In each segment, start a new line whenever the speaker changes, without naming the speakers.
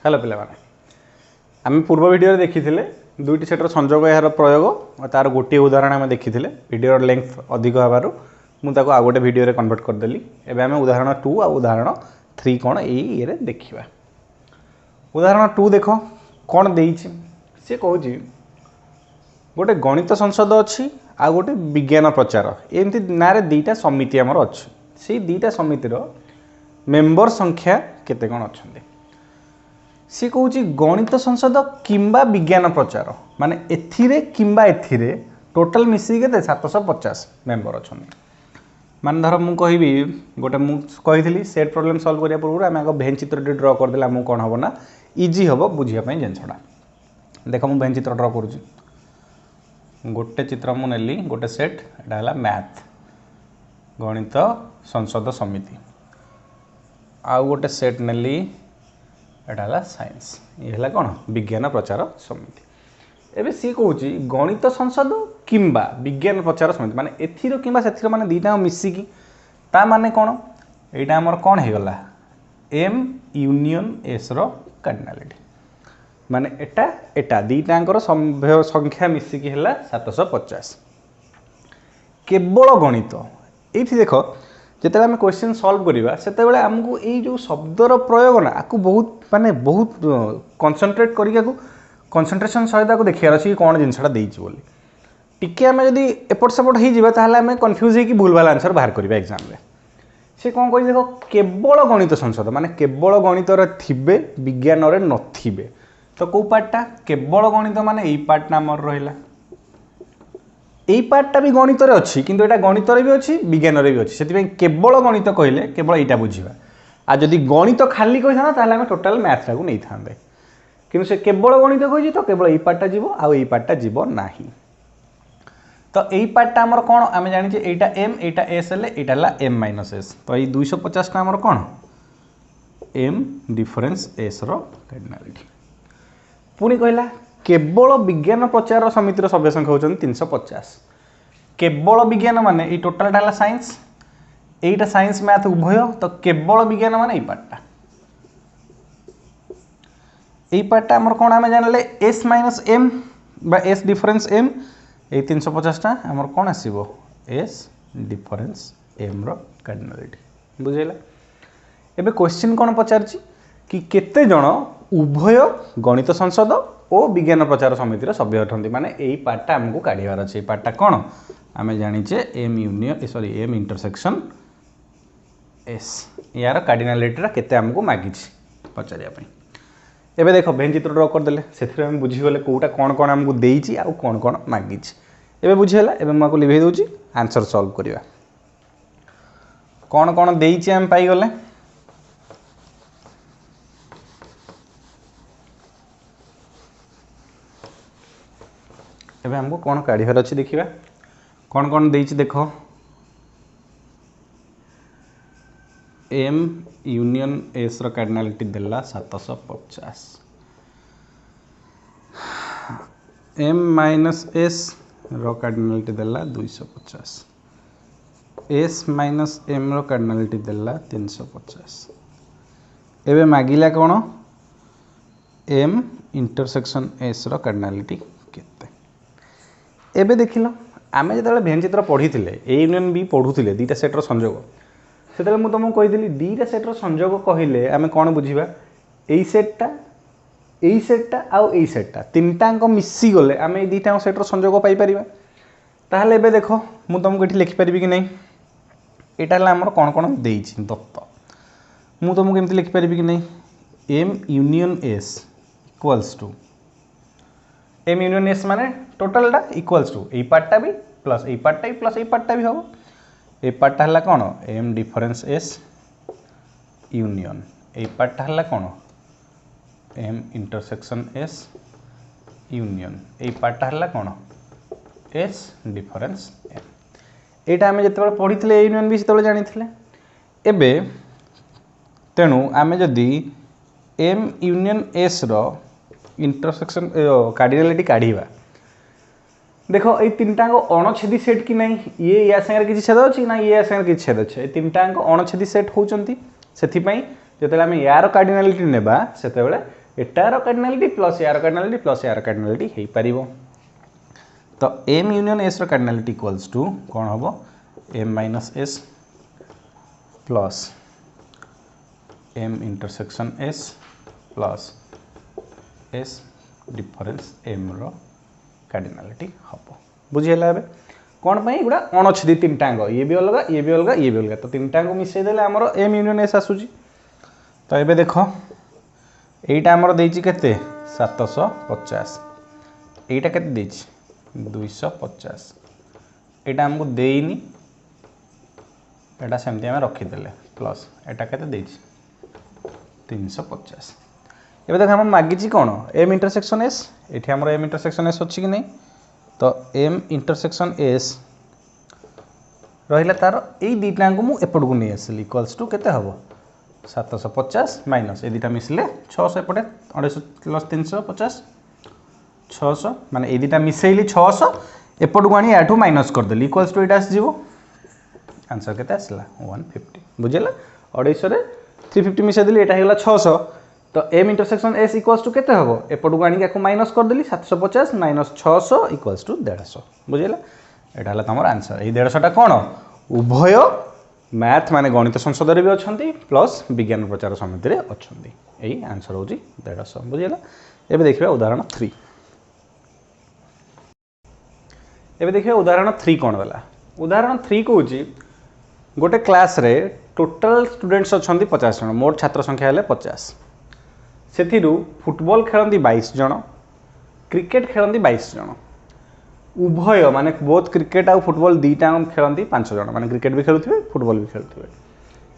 Hello पे आम पूर्व वीडियो देखी दुईटी सेटर संजोग यार प्रयोग और तार गोटे उदाहरण आम देखी वीडियो लेंथ अधिक हबार मुझे आ गोटे वीडियो कन्वर्ट करदेली एवं आम उदाहरण 2 आ उदाहरण 3 कौन ये देखा। उदाहरण 2 देख कौन देसी सी कौच गोटे गणित संसद अच्छी आ गोटे विज्ञान प्रचार एमती ना दीटा समिति आमर अच्छी से दीटा समितिर मेंबर संख्या केते कौन अच्छा सी कौच गणित संसद किंबा विज्ञान प्रचार माने एथिरे किंबा एथिरे टोटल मिसी के 750 मेंबर अच्छा मान धर मु कहि गोटे मुझी सेट प्रॉब्लम सॉल्व करिया पूर्व आम आगे भेन चित्र ड्र करदे आमको कौन हम ना इजी हम बुझापी जिनसटा देख मुझे भेन चित्र ड्र करुँच गोटे चित्र मु नेली गोटे सेट एटा मैथ गणित संसद समिति आउ गोटे सेट नेली एटा साइंस ये कौन विज्ञान प्रचार समिति एबे सी कौच गणित संसद किंबा विज्ञान प्रचार समिति माने एथिरो किंबा सेथिरो माने दीटा मिसिकी ता माने कौन एटा हमर कौन हे गला एम यूनियन एस रो कार्डिनालिटी माने एटा एटा दीटांकर संख्या मिसिकी हैला 750 केवल गणित एथि देखो जिते आम क्वेश्चन सॉल्व करवा से आमको यही जो शब्दर प्रयोग ना आपको बहुत माने बहुत कंसंट्रेट करके कंसंट्रेशन सहित देखियार अच्छी कौन जिनसा बोली टिके आम जब एपट सेपट हो कन्फ्यूज हो भूल भाल आंसर बाहर करवा एग्जाम रे से कौन कह देख केवल गणित संसद माने केवल गणित थे विज्ञान नथिबे तो कौ पार्टा केवल गणित माने यही पार्टा आमर रहा यही पार्टा भी गणित अच्छी किंतु एटा गणित भी अच्छी विज्ञान भी अच्छी से केवल गणित कहले केवल यहाँ बुझा आ जदि गणित खाली कही था आम टोटाल मैथ टाक नहीं था किंतु से केवल गणित कही तो केवल यही पार्टा जीव आ यही पार्टा जीव ना तो यही पार्टा आमर कौन आम जाने यहाँ एम यहाँ एस है एम माइनस एस तो ये 250 टा आमर कौन एम डिफरेन्स एस रो कार्डिनालिटी पुणी कहला केवल विज्ञान प्रचार समितिर सभ्य संख्या होती 350 केवल विज्ञान माने ये टोटालटा साइंस यहीटा साइंस मैथ उभय तो केवल विज्ञान माने यही पार्टा आमर कौन आम जान एस माइनस एम बा एस डिफरेन्स एम ये 350 टा आमर कौन आसो एस डिफरेन्स एम रो कार्डिनालिटी बुझेगा। एबे क्वेश्चन कौन पचार कि केते जण उभय गणित संसद और विज्ञान प्रचार समितिर सभ्य अटंती माने यही पार्टा आमको काढ़ार अच्छे पार्टा कौन आम जाने M union sorry M intersection S यार कार्डिनालिटी केते आमको मागी पचारिया एबे देख भेन चित्र ड्र करदे से बुझीगले कौटा कौन कौन आमको देइछि आ कौन कौन मागी एबे बुझीगला एबे मुझे लिभे दूची आंसर सॉल्व करवा कौन कौन देइछि आम पाइगले एबे हमको कौन काढ़ार अच्छी देखा कौन कौन देइछि देख एम यूनियन एस रो कार्डिनालिटी देला 750 एम माइनस एस रो कार्डिनालिटी देला 250 एस माइनस एम रो कार्डिनालिटी देला 350 एबे मागिला कौन एम इंटरसेक्शन एस रो कार्डिनालिटी केते एबे देखिल आम जो भेन चित्र पढ़ी ए यूनियन भी पढ़ुले दीटा सेट्र संजोग से मुझे तुमको कही दीटा सेट्र संजोग कहले आम कौन बुझा यही सेट्टा आउ यही सेट्टा तीनटाक मिसी गले आम ये दीटा सेट्र संजोग पाइपर ताहले एबे देख मुझे तुमको ये लिखिपारि कि नहीं यहाँ आमर कौन कौन देइछि दत्त मुझे तुमको एमती लिखिपारि कि नहीं M union S equals to M union S माने टोटालटा इक्वल्स टू यही पार्टा भी प्लस यही पार्टा भी प्लस यही पार्टा भी हम ये पार्टा है कौन एम डिफरेन्स एस यूनियन यही पार्टा है कौन एम इंटरसेक्शन एस यूनियन यही पार्टा है कौन एस डिफरेन्स एम यहाँ आम जो पढ़ी यूनियन भी से जानी एबे तेणु आम जदि एम यूनियन एस रो इंटरसेक्शन कार्डिनालिटी काढ़ा देख ये तीनटा अणछेदी सेट कि नहीं ये या संगे किसी छेद अच्छी ना ये संगे किसी छेद अच्छे तीनटा अणछेदी सेट होती से आम यार कार्डिनालिटी नेबा से एटार कार्डिनालिटी प्लस यार कार्डिनालिटी प्लस यार कार्डिनालिटी हो पारिबो। तो एम यूनियन एस रो कार्डिनालिटी इक्वल्स टू कौन हम M minus S plus M intersection S plus S difference M रो कार्डिनालिटी हम बुझीगला। ए कौन पाई गुड़ा अणछेदी तीन टांग ये भी अलग ये भी अलग ये भी अलग तो तीन टांग मिसेदेले आमर एम यूनियन एस आसूची। तो ये देख यहीटा आमर देछि केते 750 एटा केते देछि 250 एटा हमको देइनी एटा सेमती आम रखीदे प्लस एटा केते देछि 350। एबे देख हम मागिछि कोन एम इंटरसेक्शन एस एठी हमर एम इंटरसेक्शन एस अछि कि नहीं तो एम इंटरसेक्शन एस रहिला तार एई दीटा को मु एपड को नहीं आसली इक्वल्स टू केते हबो 750 माइनस ए दीटा मिसले 600 एपटे 250 प्लस 350 600 माने ए दीटा मिसेइली 600 एपड को आनी याठू माइनस कर देली इक्वल्स टू एटा आस जीवो आंसर केते आसला 150 बुझेला 250 रे 350 मिसे देली एटा हेला 600 तो M intersection S equals to केते हबो एपड को आनी याकू माइनस कर देली 750 माइनस 600 इक्वल्स टू 150 बुझेला एटा हला तमर आंसर ए 150 टा कोन उभय मैथ माने गणित संसद रे भी अछंती प्लस विज्ञान प्रचार समिति रे अछंती एई आंसर होजी 150 बुझेला। एबे देखिबा उदाहरण 3 एबे देखिबा उदाहरण 3 कोन वाला उदाहरण 3 कहूची गोटे क्लास रे टोटल स्टूडेंट्स अछंती 50 जन मोट छात्र संख्या हेले 50 सेथिरु फुटबॉल खेलंती 22 जन क्रिकेट खेलंती 22 जन उभय माने बोथ क्रिकेट आ फुटबॉल दीटा खेलती 5 जन माने क्रिकेट भी खेलुथिबे फुटबॉल भी खेलुथिबे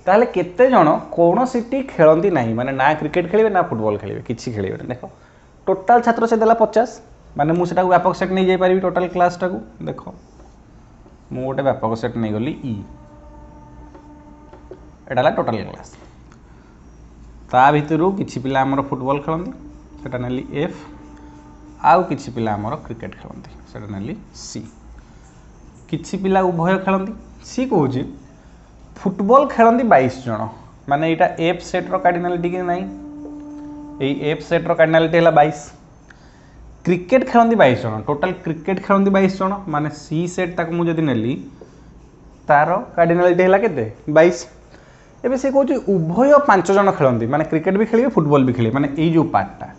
ताहले केते जन कोन सिटी खेलती नहीं माने ना क्रिकेट खेलिबे ना फुटबॉल खेलिबे किछि खेलिबे देखो टोटल छात्र से देला 50 माने मु सेटा व्यापक सेट नहीं जाई पारिबी टोटल क्लास टा को देखो मु गोटे व्यापक सेट नहीं गली ई एटाला टोटल क्लास ता भितरु किछि पिला हमर फुटबॉल खेलंती सेटा नेली एफ आउ किछि पिला हमर क्रिकेट खेलंती सेटा नेली सी किछि पिला उभय खेलंती सी कहूची फुटबॉल खेलंती 22 जन माने एटा एफ सेट रो कार्डिनालिटी कि नहीं एई एफ सेट रो कार्डिनालिटी हला 22 क्रिकेट खेलंती 22 जन टोटल क्रिकेट खेलंती 22 जन माने सी सेट ताक मु जदी नेली तारो कार्डिनालिटी हला केते 22 एबे से कहूची उभय 5 जन खेलंती माने क्रिकेट भी खेलिबे फुटबॉल भी खेलिबे माने एई जो पार्टटा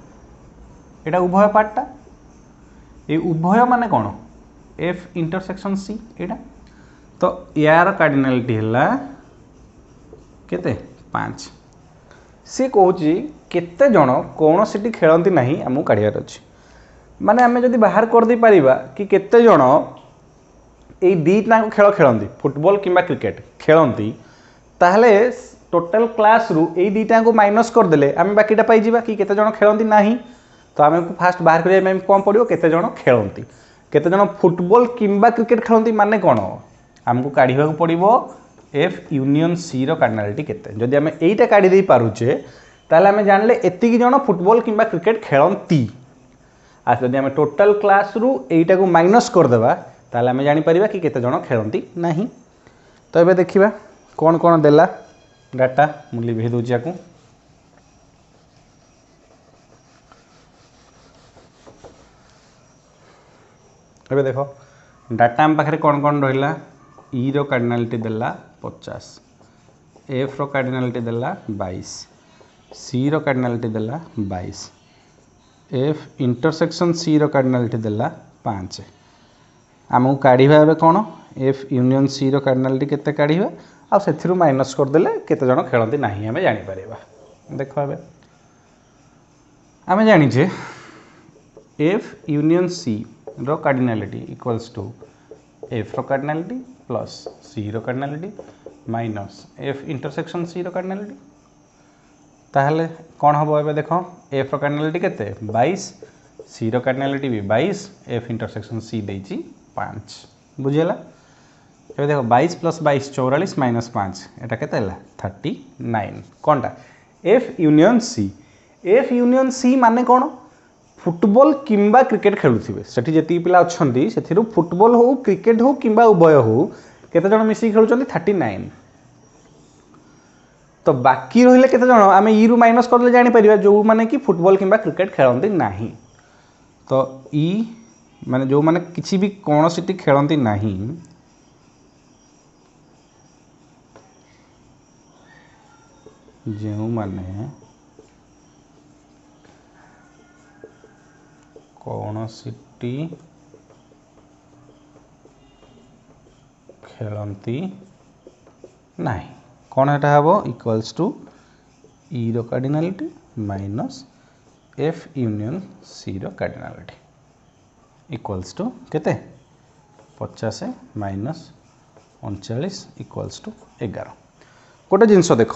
एटा उभय पार्टटा ए उभय माने कोन एफ इंटरसेक्शन सी एटा तो यार कार्डिनालिटी हला केते 5 से कहूची केते जन कोन सिटी खेलंती नहीं हमु काढियार अछि माने हमें जदी बाहर कर दे परिबा कि केते जन ए दीटा को खेल खेलंती फुटबॉल किंबा क्रिकेट खेलंती ताहले टोटल क्लास रु ए दीटा को माइनस कर देले हमें बाकीटा पाई जिबा कि केते जन खेलंती नहीं तो आम फास्ट बाहर करिया में कौन पड़ो केते जन खेलंती केते जन फुटबॉल किंबा क्रिकेट खेलंती माने कोन हमको काढिबा को पड़िबो एफ यूनियन सी रो कार्डिनालिटी केते जदी हम एईटा काढी दे पारुचे ताले हम जानले एतिकी जन फुटबॉल किंबा क्रिकेट खेलंती आ जदी हम टोटल क्लास रु एईटा को माइनस कर देबा ताले हम जानि परिबा कि केते जन खेलंती नहीं। तो एबे देखिबा कोन कोन देला डाटा मुली भे दोजिया को एबे देखो डाटा हम पाखे कौन कौन रहा ई रो कार्डिनालिटी देला 50 एफ रो कार्डिनालिटी देला 22 सी रो कार्डिनालिटी देला 22 एफ इंटरसेक्शन सी रो कार्डिनालिटी देला 5 आमको काढ़ा ए कौन एफ यूनियन सी रो कार्डिनालिटी केते काढ़ा आ सेथिरु माइनस कर देले केते जण खेलंती नाही हमें जानि परिबा देखो एबे हमें जानिछे एफ यूनियन सी रो कार्डिनालिटी इक्वल्स टू एफ रो कार्डिनालिटी प्लस सी रो cardinality minus F intersection C रो कार्डिनालिटी ताहले कौन हम एबे देखो एफ रो कार्डिनालिटी केते 22 सी रो कार्डिनालिटी भी 22 एफ इंटरसेक्शन सी देछि 5 बुझेला एबे देखो 22 प्लस 22 44 माइनस 5 एटा केते हला 39 कोनटा एफ यूनियन सी माने कोन फुटबॉल किंबा क्रिकेट खेलुथिबे सेठी जेती पिला अछंती सेथिरु फुटबॉल हो क्रिकेट हो किंबा उभय हो केते जण मिसी खेलुचंती 39 तो बाकी रहिले केते जण आमे ई रु माइनस करले जानि परिबा जो माने कि फुटबॉल किंबा क्रिकेट खेलंती नाही। तो ई माने जो माने किछि भी कोनोसिटी खेलंती नाही जो माने कोनोसिटी खेलंती नाही कौन हेटा हबो इक्वल्स टू ई रो cardinality minus F union C रो कार्डिनालिटी इक्वल्स टू केते 50 माइनस 39 इक्वल्स टू 11। गोटे जिनस देख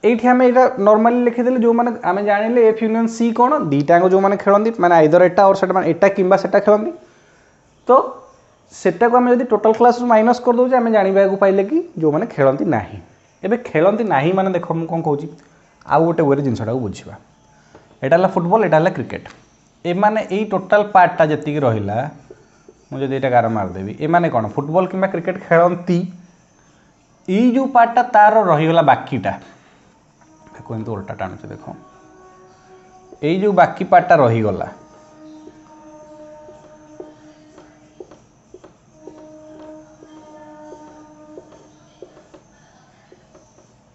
ये आम यहाँ नॉर्मली लिखिदे जो मैंने आम जानिले एफ यूनियन सी कौन दीटा जो मैंने खेलती मैंने आइदर एटा और सेटा एटा किंबा सेटा खेलती तो सेटा को आम जब टोटाल क्लास माइनस कर दौचे आम जाना पाइले कि जो मैंने खेलती ना एबे खेलती ना माने देख मुझे कौन कहूँ आउ गोटे वे जिनसा बुझा यहाँ फुटबॉल यहाँ क्रिकेट एमाने यही टोटाल पार्टा जी रहा मुझे यहाँ गार मारदेवी एमाने कौन फुटबॉल किंबा क्रिकेट खेलती ये जो पार्टा तार रहीगला बाकीटा एमती उल्टा टाणुचे देख यही जो बाकी पार्टा रहीगला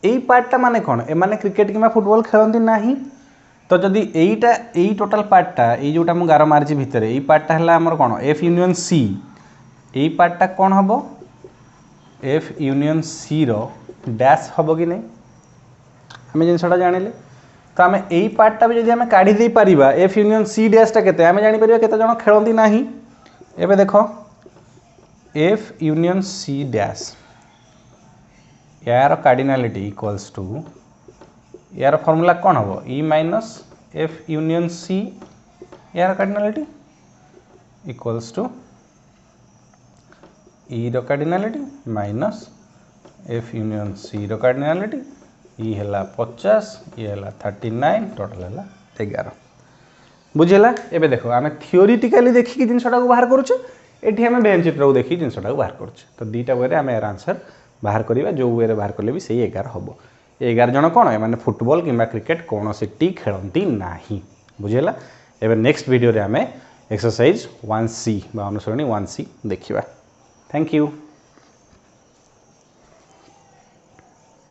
यही पार्टा माने कौन एमाने क्रिकेट किंबा फुटबॉल खेलती ना तो जदि यहीटा यही टोटाल पार्टा ये जोटा मुझे गार मारी भितर यही पार्टा है आमर कौन एफ यूनियन सी यही पार्टा कौन हम एफ यूनियन सी रो डैश हम कि नहीं आम जिनसा जानिले तो आम यही पार्टा भी जब काढ़ी दे पारिबा एफ यूनियन सी डैशटा केते आम जानि परिबा केते जण खेलती ना एबे देख एफ यूनियन सी डैश यार कार्डिनालिटी इक्वल्स टू यार फॉर्मूला कौन हम E minus F union C यार कार्डिनालिटी इक्वल्स टू ई रो cardinality minus F union C रो कार्डिनालिटी ई है 50 ये है 39 टोटाल है 11 बुझेगा। एबे देखो आम थियोरीटिकाली देखिए जिनसा को बाहर करुचे ये आम बेन चित्र को देखिए जिनसा को बाहर करुचे तो दुईटा वे आम यार आंसर बाहर करवा जो वे बाहर कले भी सही 11 हम 11 जन कौन मैंने फुटबॉल किंबा क्रिकेट कौन सी खेलती ना बुझेगा। एवं नेक्स्ट वीडियो रे आम एक्सरसाइज 1C अनुसरणी 1C देखा। Thank you.